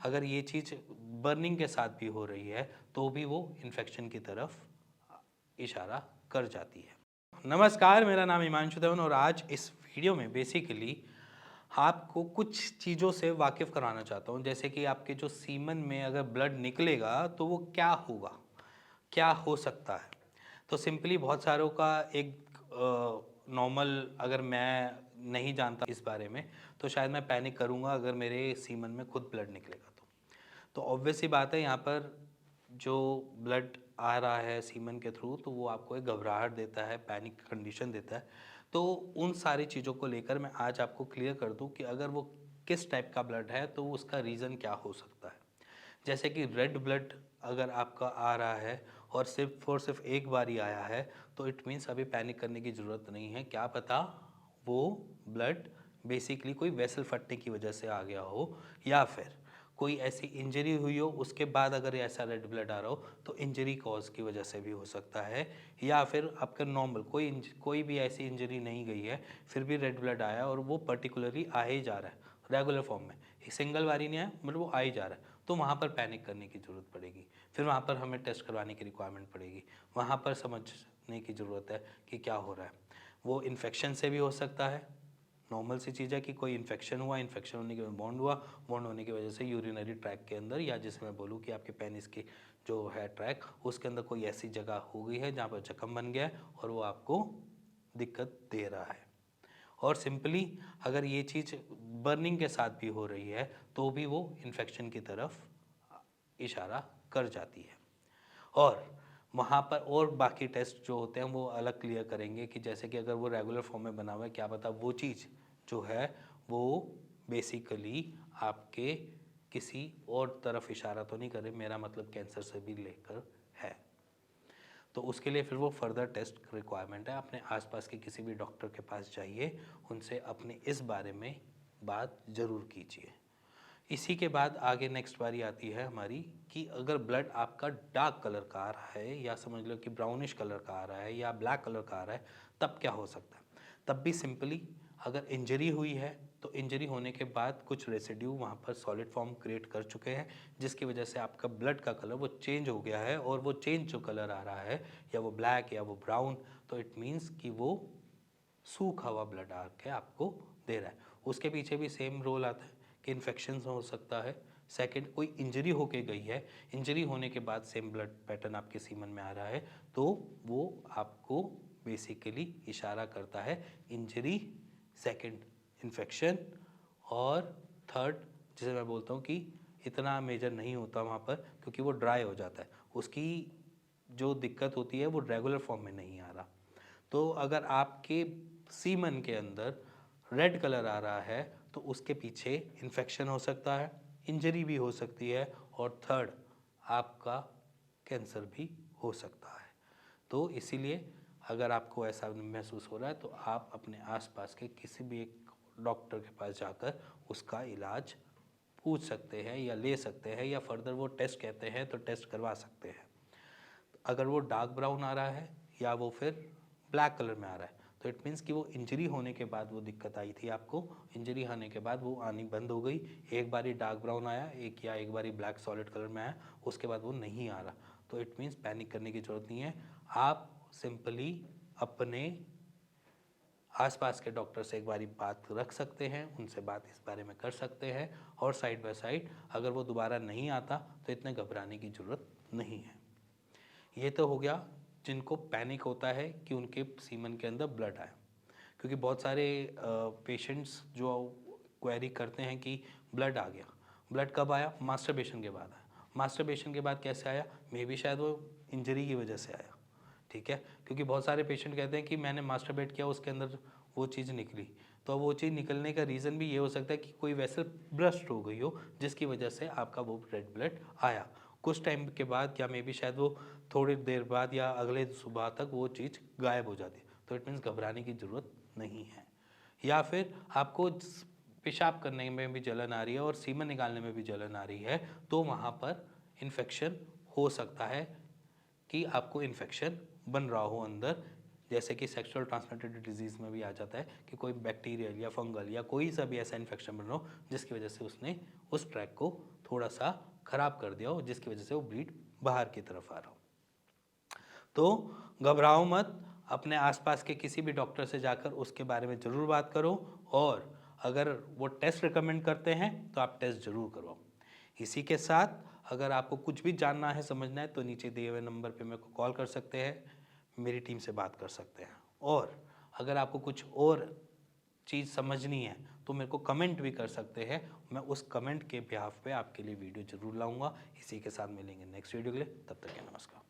अगर ये चीज़ बर्निंग के साथ भी हो रही है तो भी वो इन्फेक्शन की तरफ इशारा कर जाती है। नमस्कार, मेरा नाम हिमांशु देवन और आज इस वीडियो में बेसिकली आपको कुछ चीज़ों से वाकिफ़ कराना चाहता हूँ। जैसे कि आपके जो सीमन में अगर ब्लड निकलेगा तो वो क्या होगा, क्या हो सकता है। तो सिंपली बहुत सारों का एक नॉर्मल, अगर मैं नहीं जानता इस बारे में तो शायद मैं पैनिक करूँगा अगर मेरे सीमन में खुद ब्लड निकलेगा तो ऑब्वियस सी बात है यहाँ पर जो ब्लड आ रहा है सीमन के थ्रू तो वो आपको एक घबराहट देता है, पैनिक कंडीशन देता है। तो उन सारी चीज़ों को लेकर मैं आज आपको क्लियर कर दूं कि अगर वो किस टाइप का ब्लड है तो उसका रीज़न क्या हो सकता है। जैसे कि रेड ब्लड अगर आपका आ रहा है और सिर्फ एक बार ही आया है तो इट मीन्स अभी पैनिक करने की ज़रूरत नहीं है। क्या पता वो ब्लड बेसिकली कोई वेसल फटने की वजह से आ गया हो या फिर कोई ऐसी इंजरी हुई हो, उसके बाद अगर ऐसा रेड ब्लड आ रहा हो तो इंजरी कॉज की वजह से भी हो सकता है। या फिर आपका नॉर्मल कोई भी ऐसी इंजरी नहीं गई है फिर भी रेड ब्लड आया और वो पर्टिकुलरली आ ही जा रहा है रेगुलर फॉर्म में, सिंगल बारी नहीं आया मतलब वो आ ही जा रहा है, तो वहाँ पर पैनिक करने की ज़रूरत पड़ेगी। फिर वहाँ पर हमें टेस्ट करवाने की रिक्वायरमेंट पड़ेगी। वहाँ पर समझने की ज़रूरत है कि क्या हो रहा है। वो इन्फेक्शन से भी हो सकता है, नॉर्मल सी चीज़ है कि कोई इन्फेक्शन हुआ, इन्फेक्शन होने के बाद बॉन्ड हुआ, बॉन्ड होने की वजह से यूरिनरी ट्रैक के अंदर, या जिसे मैं बोलूँ कि आपके पेनिस की जो है ट्रैक उसके अंदर कोई ऐसी जगह हो गई है जहाँ पर जख्म बन गया है और वो आपको दिक्कत दे रहा है। और सिंपली अगर ये चीज़ बर्निंग के साथ भी हो रही है तो भी वो इन्फेक्शन की तरफ इशारा कर जाती है। और वहाँ पर और बाकी टेस्ट जो होते हैं वो अलग क्लियर करेंगे कि जैसे कि अगर वो रेगुलर फॉर्म में बना हुआ है, क्या पता वो चीज़ जो है वो बेसिकली आपके किसी और तरफ इशारा तो नहीं करे, मेरा मतलब कैंसर से भी लेकर है। तो उसके लिए फिर वो फर्दर टेस्ट रिक्वायरमेंट है। अपने आसपास के किसी भी डॉक्टर के पास जाइए, उनसे अपने इस बारे में बात ज़रूर कीजिए। इसी के बाद आगे नेक्स्ट बारी आती है हमारी कि अगर ब्लड आपका डार्क कलर का आ रहा है या समझ लो कि ब्राउनिश कलर का आ रहा है या ब्लैक कलर का आ रहा है, तब क्या हो सकता है। तब भी सिंपली अगर इंजरी हुई है तो इंजरी होने के बाद कुछ रेसिड्यू वहाँ पर सॉलिड फॉर्म क्रिएट कर चुके हैं जिसकी वजह से आपका ब्लड का कलर वो चेंज हो गया है, और वो चेंज जो कलर आ रहा है या वो ब्लैक या वो ब्राउन, तो इट मीन्स कि वो सूखा हुआ ब्लड आके आपको दे रहा है। उसके पीछे भी सेम रोल आता है कि इन्फेक्शन हो सकता है। सेकंड, कोई इंजरी होके गई है, इंजरी होने के बाद सेम ब्लड पैटर्न आपके सीमन में आ रहा है तो वो आपको बेसिकली इशारा करता है इंजरी, सेकंड इन्फेक्शन, और थर्ड जिसे मैं बोलता हूँ कि इतना मेजर नहीं होता वहाँ पर क्योंकि वो ड्राई हो जाता है, उसकी जो दिक्कत होती है वो रेगुलर फॉर्म में नहीं आ रहा। तो अगर आपके सीमन के अंदर रेड कलर आ रहा है तो उसके पीछे इन्फेक्शन हो सकता है, इंजरी भी हो सकती है, और थर्ड आपका कैंसर भी हो सकता है। तो इसीलिए अगर आपको ऐसा महसूस हो रहा है तो आप अपने आसपास के किसी भी एक डॉक्टर के पास जाकर उसका इलाज पूछ सकते हैं या ले सकते हैं, या फर्दर वो टेस्ट कहते हैं तो टेस्ट करवा सकते हैं। अगर वो डार्क ब्राउन आ रहा है या वो फिर ब्लैक कलर में आ रहा है तो इट मीन्स कि वो इंजरी होने के बाद वो दिक्कत आई थी आपको, इंजरी होने के बाद वो आनी बंद हो गई। एक बारी डार्क ब्राउन आया एक बारी ब्लैक सॉलिड कलर में आया, उसके बाद वो नहीं आ रहा, तो इट मीन्स पैनिक करने की ज़रूरत नहीं है। आप सिंपली अपने आसपास के डॉक्टर से एक बारी बात रख सकते हैं, उनसे बात इस बारे में कर सकते हैं, और साइड बाय साइड अगर वो दोबारा नहीं आता तो इतने घबराने की ज़रूरत नहीं है। ये तो हो गया जिनको पैनिक होता है कि उनके सीमन के अंदर ब्लड आया, क्योंकि बहुत सारे पेशेंट्स जो क्वेरी करते हैं कि ब्लड आ गया। ब्लड कब आया? मास्टरबेशन के बाद आया। मास्टरबेशन के बाद कैसे आया? मे बी शायद वो इंजरी की वजह से आया। ठीक है, क्योंकि बहुत सारे पेशेंट कहते हैं कि मैंने मास्टरबेट किया उसके अंदर वो चीज़ निकली, तो वो चीज़ निकलने का रीज़न भी ये हो सकता है कि कोई वेसल ब्रस्ट हो गई हो जिसकी वजह से आपका वो रेड ब्लड आया। कुछ टाइम के बाद या मे बी शायद वो थोड़ी देर बाद या अगले सुबह तक वो चीज़ गायब हो जाती है, तो इट मीन्स घबराने की ज़रूरत नहीं है। या फिर आपको पेशाब करने में भी जलन आ रही है और सीमन निकालने में भी जलन आ रही है, तो वहाँ पर इन्फेक्शन हो सकता है कि आपको इन्फेक्शन बन रहा हो अंदर, जैसे कि सेक्सुअल ट्रांसमिटेड डिजीज़ में भी आ जाता है कि कोई बैक्टीरियल या फंगल या कोई सा भी ऐसा इन्फेक्शन बन रहा हो जिसकी वजह से उसने उस ट्रैक को थोड़ा सा ख़राब कर दिया हो, जिसकी वजह से वो ब्लीड बाहर की तरफ आ रहा हो। तो घबराओ मत, अपने आसपास के किसी भी डॉक्टर से जाकर उसके बारे में ज़रूर बात करो, और अगर वो टेस्ट रिकमेंड करते हैं तो आप टेस्ट ज़रूर करवाओ। इसी के साथ अगर आपको कुछ भी जानना है, समझना है, तो नीचे दिए हुए नंबर पे मेरे को कॉल कर सकते हैं, मेरी टीम से बात कर सकते हैं। और अगर आपको कुछ और चीज़ समझनी है तो मेरे को कमेंट भी कर सकते हैं, मैं उस कमेंट के बिहाफ पे आपके लिए वीडियो ज़रूर लाऊंगा। इसी के साथ मिलेंगे नेक्स्ट वीडियो के लिए, तब तक के नमस्कार।